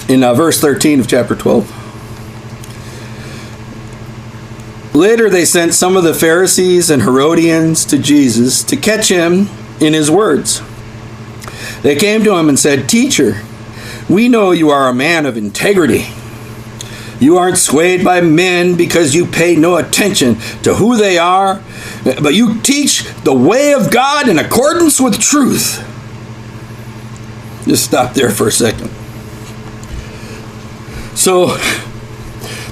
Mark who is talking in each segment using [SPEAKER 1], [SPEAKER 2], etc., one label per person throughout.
[SPEAKER 1] in verse 13 of chapter 12. Later they sent some of the Pharisees and Herodians to Jesus to catch him in his words. They came to him and said, "Teacher, we know you are a man of integrity. You aren't swayed by men because you pay no attention to who they are, but you teach the way of God in accordance with truth." Just stop there for a second. So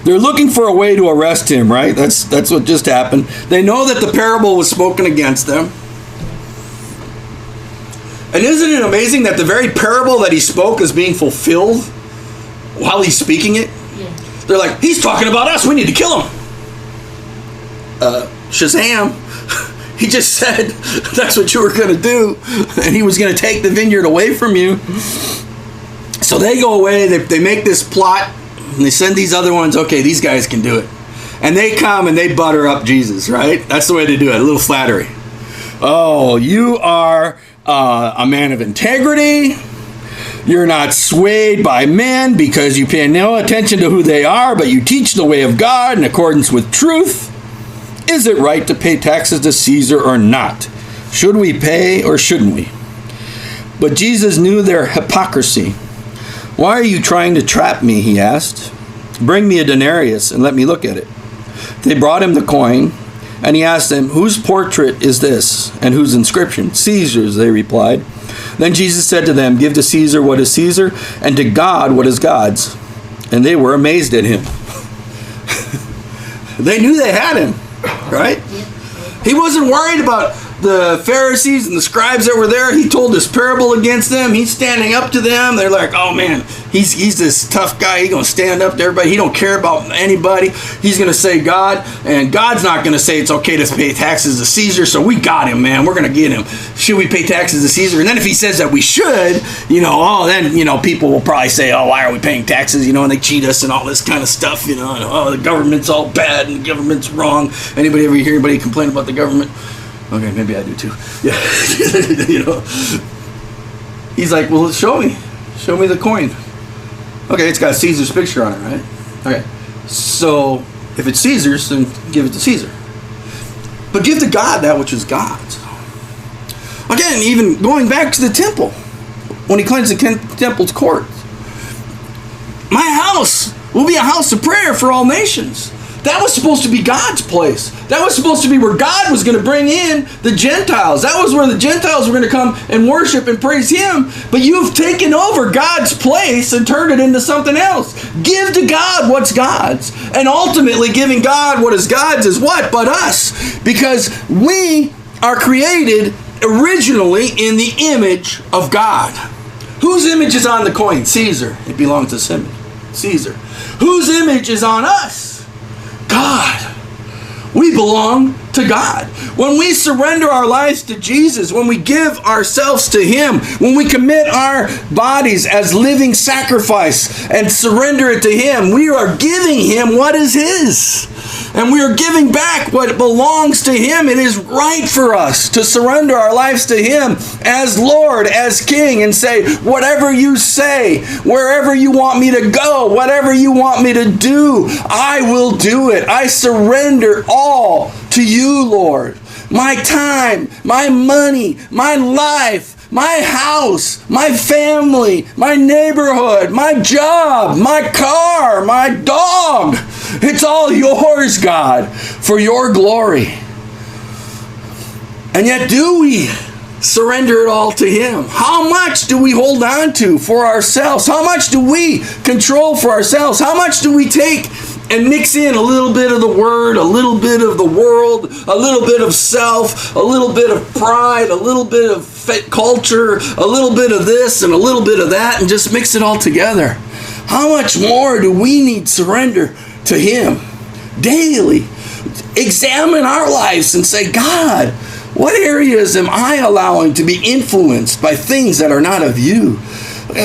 [SPEAKER 1] they're looking for a way to arrest him, right? That's what just happened. They know that the parable was spoken against them. And isn't it amazing that the very parable that he spoke is being fulfilled while he's speaking it? Yeah. They're like, he's talking about us. We need to kill him. Shazam. He just said that's what you were going to do. And he was going to take the vineyard away from you. So they go away. They make this plot. And they send these other ones. Okay, these guys can do it. And they come and they butter up Jesus, right? That's the way to do it. A little flattery. Oh, you are a man of integrity. You're not swayed by men because you pay no attention to who they are, but you teach the way of God in accordance with truth. Is it right to pay taxes to Caesar or not? Should we pay or shouldn't we? But Jesus knew their hypocrisy. "Why are you trying to trap me?" he asked. "Bring me a denarius and let me look at it." They brought him the coin, and he asked them, "Whose portrait is this, and whose inscription?" "Caesar's," they replied. Then Jesus said to them, "Give to Caesar what is Caesar, and to God what is God's." And they were amazed at him. They knew they had him, right? He wasn't worried about the Pharisees and the scribes that were there. He told this parable against them. He's standing up to them. They're like, "Oh man, he's this tough guy. He's going to stand up to everybody. He don't care about anybody. He's going to say God, and God's not going to say it's okay to pay taxes to Caesar. So we got him, man. We're going to get him. Should we pay taxes to Caesar?" And then if he says that we should, then people will probably say, "Oh, why are we paying taxes? And they cheat us and all this kind of stuff. And, oh, the government's all bad and the government's wrong." Anybody ever hear anybody complain about the government? Okay, maybe I do too. Yeah. He's like, "Well, show me the coin." Okay, it's got Caesar's picture on it, right? Okay, so if it's Caesar's, then give it to Caesar. But give to God that which is God's. Again, even going back to the temple, when he cleansed the temple's court. "My house will be a house of prayer for all nations." That was supposed to be God's place. That was supposed to be where God was going to bring in the Gentiles. That was where the Gentiles were going to come and worship and praise him. But you've taken over God's place and turned it into something else. Give to God what's God's. And ultimately giving God what is God's is what? But us. Because we are created originally in the image of God. Whose image is on the coin? Caesar. It belongs to Caesar. Whose image is on us? God. We belong to God. When we surrender our lives to Jesus, when we give ourselves to him, when we commit our bodies as living sacrifice and surrender it to him, we are giving him what is his. And we are giving back what belongs to him. It is right for us to surrender our lives to him as Lord, as King, and say, "Whatever you say, wherever you want me to go, whatever you want me to do, I will do it. I surrender all to you, Lord. My time, my money, my life, my house, my family, my neighborhood, my job, my car, my dog. It's all yours, God, for your glory." And yet, do we surrender it all to him? How much do we hold on to for ourselves? How much do we control for ourselves? How much do we take and mix in a little bit of the word, a little bit of the world, a little bit of self, a little bit of pride, a little bit of culture, a little bit of this and a little bit of that, and just mix it all together? How much more do we need surrender to him daily? Examine our lives and say, "God, what areas am I allowing to be influenced by things that are not of you?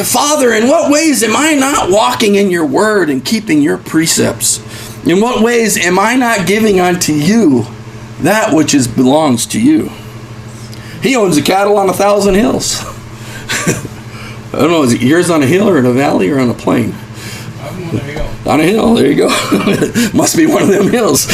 [SPEAKER 1] Father, in what ways am I not walking in your word and keeping your precepts? In what ways am I not giving unto you that which belongs to you?" He owns the cattle on 1,000 hills. I don't know, is it yours on a hill or in a valley or on a plain?
[SPEAKER 2] I'm on a hill.
[SPEAKER 1] On a hill, there you go. Must be one of them hills.